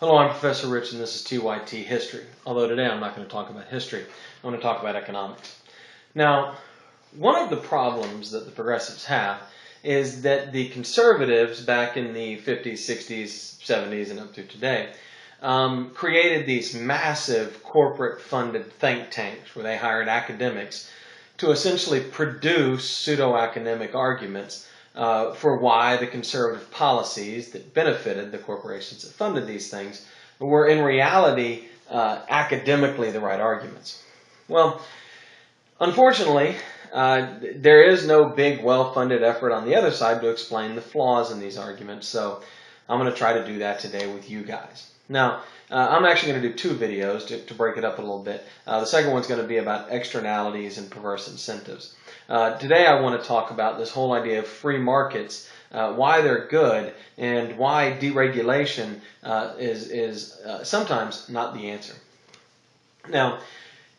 Hello, I'm Professor Rich and this is TYT History. Although today I'm not going to talk about history, I'm going to talk about economics. Now, one of the problems that the progressives have is that the conservatives back in the 50s, 60s, 70s, and up to today created these massive corporate funded think tanks where they hired academics to essentially produce pseudo-academic arguments for why the conservative policies that benefited the corporations that funded these things were in reality academically the right arguments. Well, unfortunately, there is no big well-funded effort on the other side to explain the flaws in these arguments, so I'm going to try to do that today with you guys. Now, I'm actually going to do two videos to break it up a little bit. The second one's going to be about externalities and perverse incentives. Today I want to talk about this whole idea of free markets, why they're good, and why deregulation is sometimes not the answer. Now,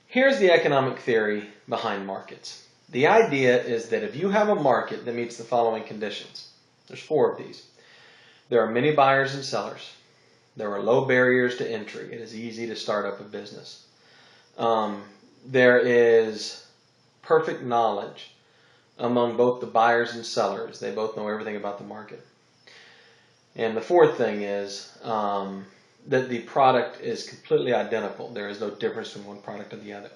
here's the economic theory behind markets. The idea is that if you have a market that meets the following conditions, there's four of these. There are many buyers and sellers. There are low barriers to entry. It is easy to start up a business. There is perfect knowledge among both the buyers and sellers. They both know everything about the market. And the fourth thing is that the product is completely identical. There is no difference between one product and the other.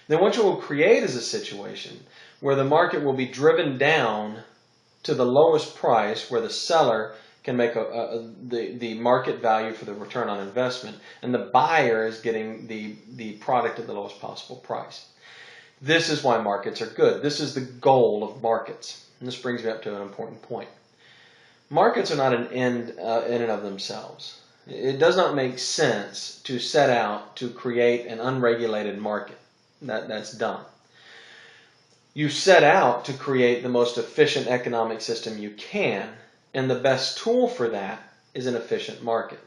Then what you will create is a situation where the market will be driven down to the lowest price, where the seller can make the market value for the return on investment, and the buyer is getting the product at the lowest possible price. This is why markets are good. This is the goal of markets. And this brings me up to an important point. Markets are not an end in and of themselves. It does not make sense to set out to create an unregulated market. That's dumb. You set out to create the most efficient economic system you can, and the best tool for that is an efficient market.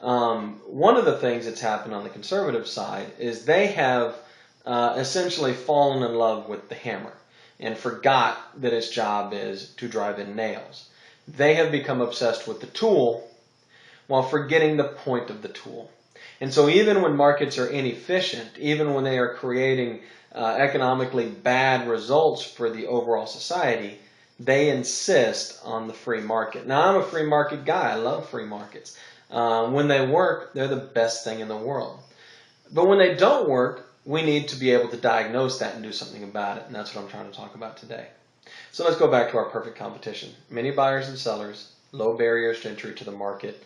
One of the things that's happened on the conservative side is they have essentially fallen in love with the hammer and forgot that its job is to drive in nails. They have become obsessed with the tool while forgetting the point of the tool. And so even when markets are inefficient, even when they are creating economically bad results for the overall society, they insist on the free market. Now, I'm a free market guy. I love free markets. When they work, they're the best thing in the world. But when they don't work, we need to be able to diagnose that and do something about it. And that's what I'm trying to talk about today. So let's go back to our perfect competition. Many buyers and sellers, low barriers to entry to the market.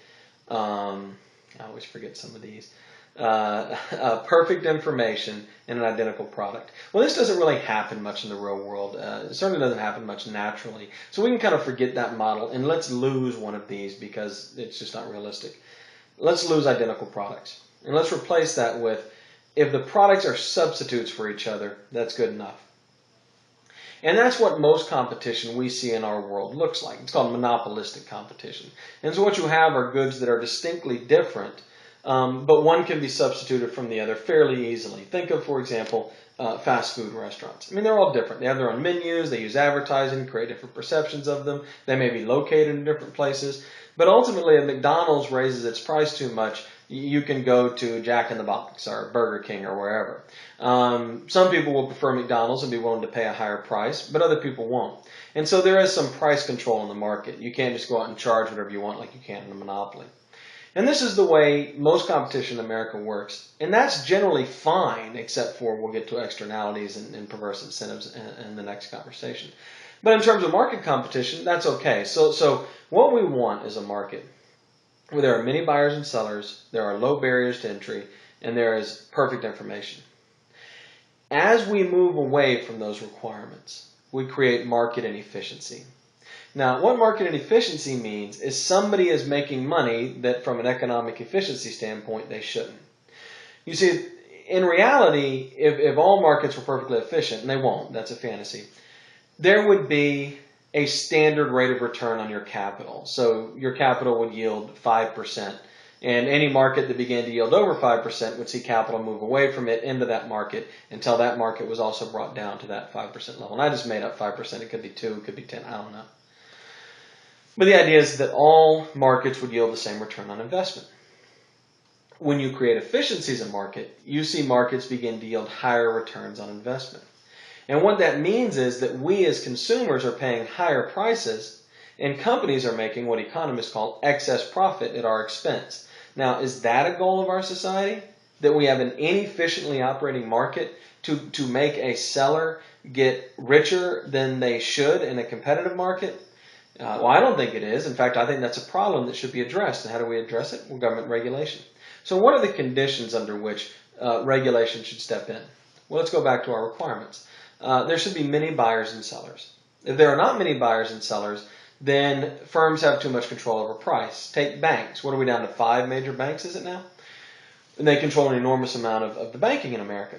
I always forget some of these. Perfect information and an identical product. Well, this doesn't really happen much in the real world. It certainly doesn't happen much naturally. So we can kind of forget that model and let's lose one of these because it's just not realistic. Let's lose identical products. And let's replace that with, if the products are substitutes for each other, that's good enough. And that's what most competition we see in our world looks like. It's called monopolistic competition. And so what you have are goods that are distinctly different, but one can be substituted from the other fairly easily. Think of, for example, fast food restaurants. I mean, they're all different. They have their own menus, they use advertising, create different perceptions of them. They may be located in different places. But ultimately, if McDonald's raises its price too much, you can go to Jack in the Box or Burger King or wherever. Some people will prefer McDonald's and be willing to pay a higher price, but other people won't. And so there is some price control in the market. You can't just go out and charge whatever you want like you can in a monopoly. And this is the way most competition in America works. And that's generally fine, except for we'll get to externalities and perverse incentives in the next conversation. But in terms of market competition, that's okay. So what we want is a market where there are many buyers and sellers, there are low barriers to entry, and there is perfect information. As we move away from those requirements, we create market inefficiency. Now, what market inefficiency means is somebody is making money that from an economic efficiency standpoint they shouldn't. You see, in reality, if all markets were perfectly efficient, and they won't, that's a fantasy, there would be a standard rate of return on your capital. So your capital would yield 5%. And any market that began to yield over 5% would see capital move away from it into that market until that market was also brought down to that 5% level. And I just made up 5%. It could be 2, it could be 10, I don't know. But the idea is that all markets would yield the same return on investment. When you create efficiencies in market, you see markets begin to yield higher returns on investment. And what that means is that we as consumers are paying higher prices and companies are making what economists call excess profit at our expense. Now, is that a goal of our society? That we have an inefficiently operating market to make a seller get richer than they should in a competitive market? Well, I don't think it is. In fact, I think that's a problem that should be addressed. And how do we address it? Well, government regulation. So what are the conditions under which regulation should step in? Well, let's go back to our requirements. There should be many buyers and sellers. If there are not many buyers and sellers, then firms have too much control over price. Take banks. What are we down to? 5 major banks, is it now? And they control an enormous amount of the banking in America.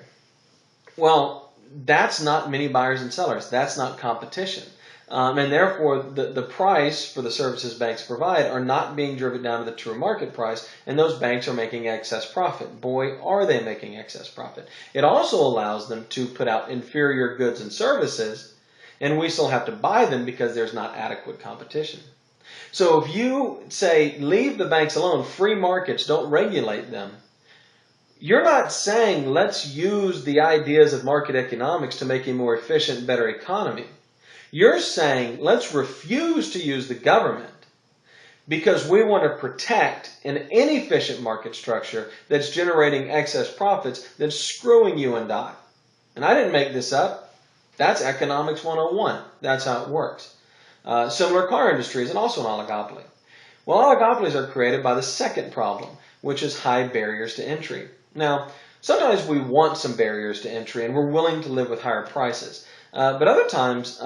Well, that's not many buyers and sellers. That's not competition. And therefore, the price for the services banks provide are not being driven down to the true market price, and those banks are making excess profit. Boy, are they making excess profit. It also allows them to put out inferior goods and services, and we still have to buy them because there's not adequate competition. So if you say, leave the banks alone, free markets, don't regulate them, you're not saying, let's use the ideas of market economics to make a more efficient, better economy. You're saying, let's refuse to use the government because we want to protect an inefficient market structure that's generating excess profits that's screwing you and I. And I didn't make this up. That's economics 101. That's how it works. Similar car industries and also an oligopoly. Well, oligopolies are created by the second problem, which is high barriers to entry. Now, sometimes we want some barriers to entry and we're willing to live with higher prices. But other times,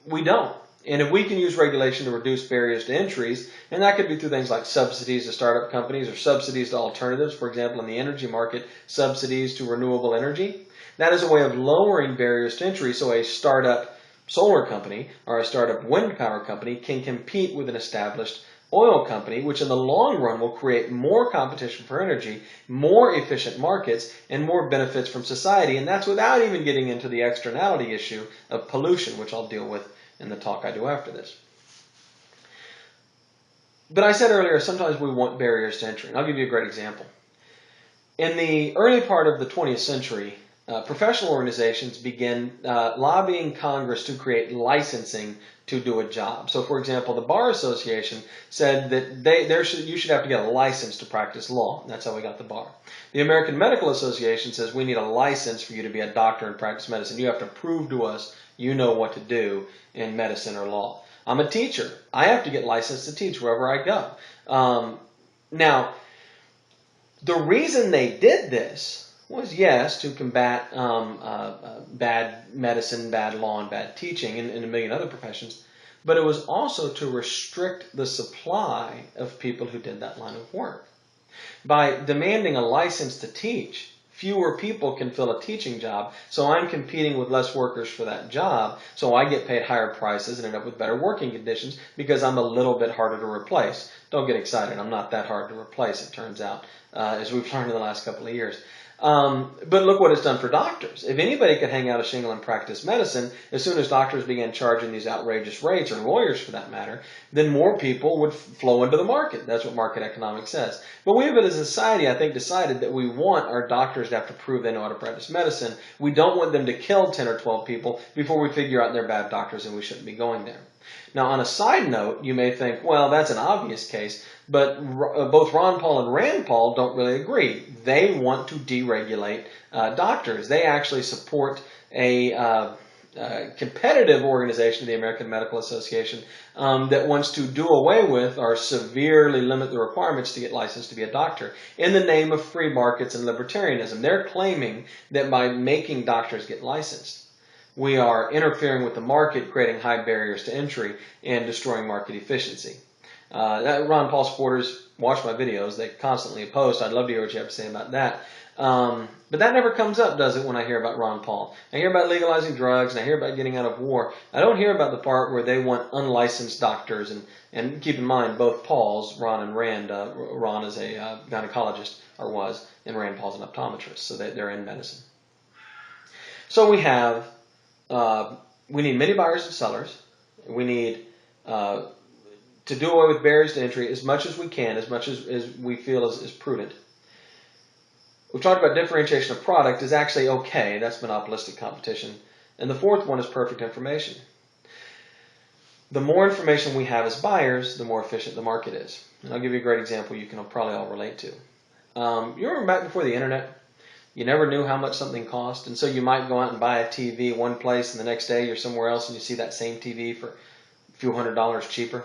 we don't. And if we can use regulation to reduce barriers to entries, and that could be through things like subsidies to startup companies or subsidies to alternatives, for example, in the energy market, subsidies to renewable energy, that is a way of lowering barriers to entry so a startup solar company or a startup wind power company can compete with an established oil company, which in the long run will create more competition for energy, more efficient markets, and more benefits from society. And that's without even getting into the externality issue of pollution, which I'll deal with in the talk I do after this. But I said earlier, sometimes we want barriers to entry. And I'll give you a great example. In the early part of the 20th century, professional organizations began lobbying Congress to create licensing to do a job. So, for example, the Bar Association said that you should have to get a license to practice law. That's how we got the bar. The American Medical Association says we need a license for you to be a doctor and practice medicine. You have to prove to us you know what to do in medicine or law. I'm a teacher. I have to get licensed to teach wherever I go. Now, the reason they did this was, yes, to combat bad medicine, bad law, and bad teaching and a million other professions, but it was also to restrict the supply of people who did that line of work. By demanding a license to teach, fewer people can fill a teaching job, so I'm competing with less workers for that job, so I get paid higher prices and end up with better working conditions because I'm a little bit harder to replace. Don't get excited, I'm not that hard to replace, it turns out, as we've learned in the last couple of years. But look what it's done for doctors. If anybody could hang out a shingle and practice medicine, as soon as doctors began charging these outrageous rates, or lawyers for that matter, then more people would flow into the market. That's what market economics says. But we have, as a society, I think, decided that we want our doctors to have to prove they know how to practice medicine. We don't want them to kill 10 or 12 people before we figure out they're bad doctors and we shouldn't be going there. Now, on a side note, you may think, well, that's an obvious case, but both Ron Paul and Rand Paul don't really agree. They want to deregulate doctors. They actually support a competitive organization, the American Medical Association, that wants to do away with or severely limit the requirements to get licensed to be a doctor in the name of free markets and libertarianism. They're claiming that by making doctors get licensed, we are interfering with the market, creating high barriers to entry, and destroying market efficiency. Ron Paul supporters watch my videos. They constantly post. I'd love to hear what you have to say about that. But that never comes up, does it, when I hear about Ron Paul? I hear about legalizing drugs, and I hear about getting out of war. I don't hear about the part where they want unlicensed doctors. And keep in mind, both Pauls, Ron and Rand, Ron is a gynecologist, or was, and Rand Paul's an optometrist, so they're in medicine. So we need many buyers and sellers. We need to do away with barriers to entry as much as we can, as much as we feel is prudent. We've talked about differentiation of product is actually okay. That's monopolistic competition. And the fourth one is perfect information. The more information we have as buyers, the more efficient the market is. And I'll give you a great example you can probably all relate to. You remember back before the internet? You never knew how much something cost, and so you might go out and buy a TV one place, and the next day you're somewhere else and you see that same TV for a few $100s cheaper.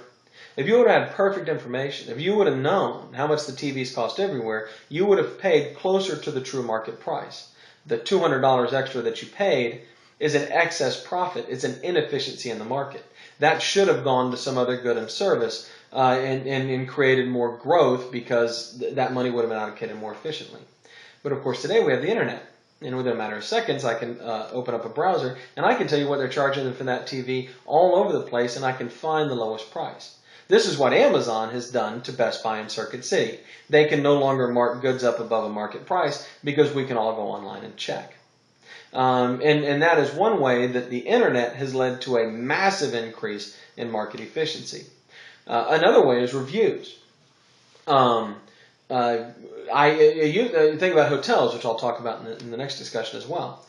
If you would have had perfect information, if you would have known how much the TVs cost everywhere, you would have paid closer to the true market price. The $200 extra that you paid is an excess profit. It's an inefficiency in the market. That should have gone to some other good and service and created more growth because that money would have been allocated more efficiently. But of course, today we have the internet. And within a matter of seconds, I can open up a browser and I can tell you what they're charging for that TV all over the place, and I can find the lowest price. This is what Amazon has done to Best Buy and Circuit City. They can no longer mark goods up above a market price because we can all go online and check. And that is one way that the internet has led to a massive increase in market efficiency. Another way is reviews. You think about hotels, which I'll talk about in the next discussion as well.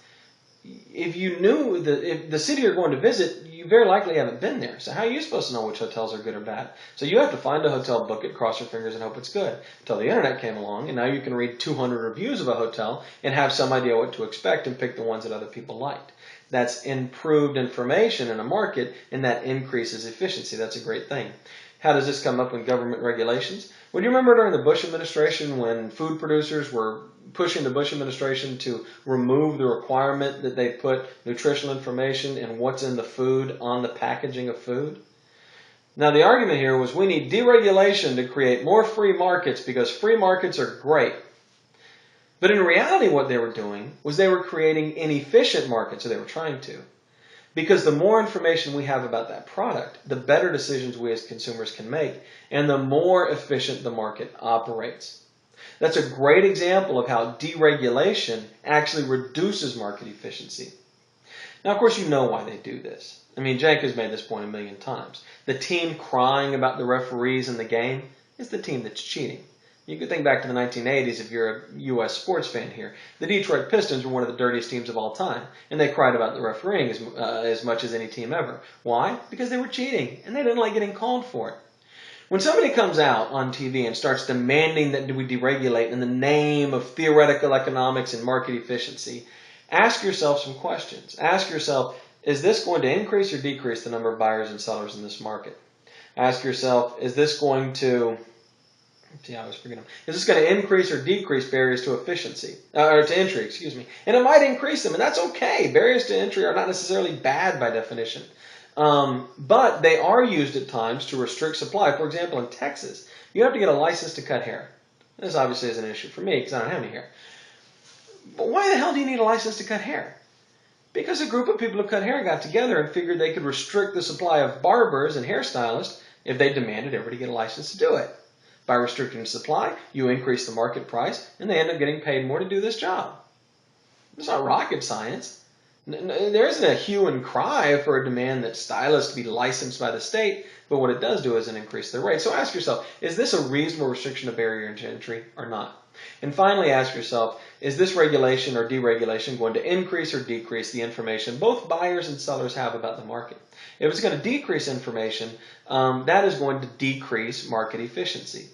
If you knew if the city you're going to visit, you very likely haven't been there. So how are you supposed to know which hotels are good or bad? So you have to find a hotel, book it, cross your fingers, and hope it's good. Until the internet came along, and now you can read 200 reviews of a hotel and have some idea what to expect and pick the ones that other people liked. That's improved information in a market, and that increases efficiency. That's a great thing. How does this come up in government regulations? Well, do you remember during the Bush administration when food producers were pushing the Bush administration to remove the requirement that they put nutritional information and what's in the food on the packaging of food? Now, the argument here was we need deregulation to create more free markets because free markets are great. But in reality, what they were doing was they were creating inefficient markets, or they were trying to. Because the more information we have about that product, the better decisions we as consumers can make, and the more efficient the market operates. That's a great example of how deregulation actually reduces market efficiency. Now, of course, you know why they do this. I mean, Jake has made this point a million times. The team crying about the referees in the game is the team that's cheating. You could think back to the 1980s if you're a U.S. sports fan here. The Detroit Pistons were one of the dirtiest teams of all time, and they cried about the refereeing as much as any team ever. Why? Because they were cheating, and they didn't like getting called for it. When somebody comes out on TV and starts demanding that we deregulate in the name of theoretical economics and market efficiency, ask yourself some questions. Ask yourself, is this going to increase or decrease the number of buyers and sellers in this market? Ask yourself, is this going to increase or decrease barriers to efficiency, or to entry, excuse me? And it might increase them, and that's okay. Barriers to entry are not necessarily bad by definition. But they are used at times to restrict supply. For example, in Texas, you have to get a license to cut hair. This obviously is an issue for me because I don't have any hair. But why the hell do you need a license to cut hair? Because a group of people who cut hair got together and figured they could restrict the supply of barbers and hairstylists if they demanded everybody get a license to do it. By restricting the supply, you increase the market price, and they end up getting paid more to do this job. It's not rocket science. There isn't a hue and cry for a demand that stylists be licensed by the state, but what it does do is increase their rate. So ask yourself, is this a reasonable restriction of barrier to entry or not? And finally, ask yourself, is this regulation or deregulation going to increase or decrease the information both buyers and sellers have about the market? If it's going to decrease information, that is going to decrease market efficiency.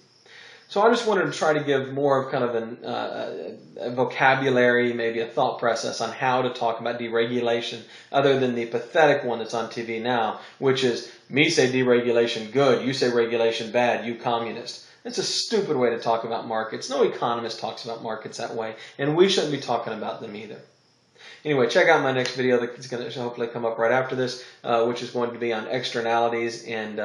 So I just wanted to try to give more of kind of a vocabulary, maybe a thought process on how to talk about deregulation other than the pathetic one that's on TV now, which is me say deregulation good, you say regulation bad, you communist. It's a stupid way to talk about markets. No economist talks about markets that way, and we shouldn't be talking about them either. Anyway, check out my next video that's going to hopefully come up right after this, which is going to be on externalities and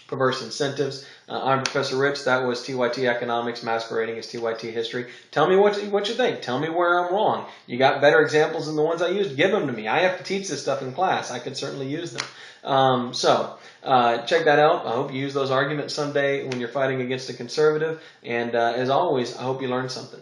perverse incentives. I'm Professor Rich. That was TYT Economics masquerading as TYT History. Tell me what you think. Tell me where I'm wrong. You got better examples than the ones I used? Give them to me. I have to teach this stuff in class. I could certainly use them. Check that out. I hope you use those arguments someday when you're fighting against a conservative. And as always, I hope you learned something.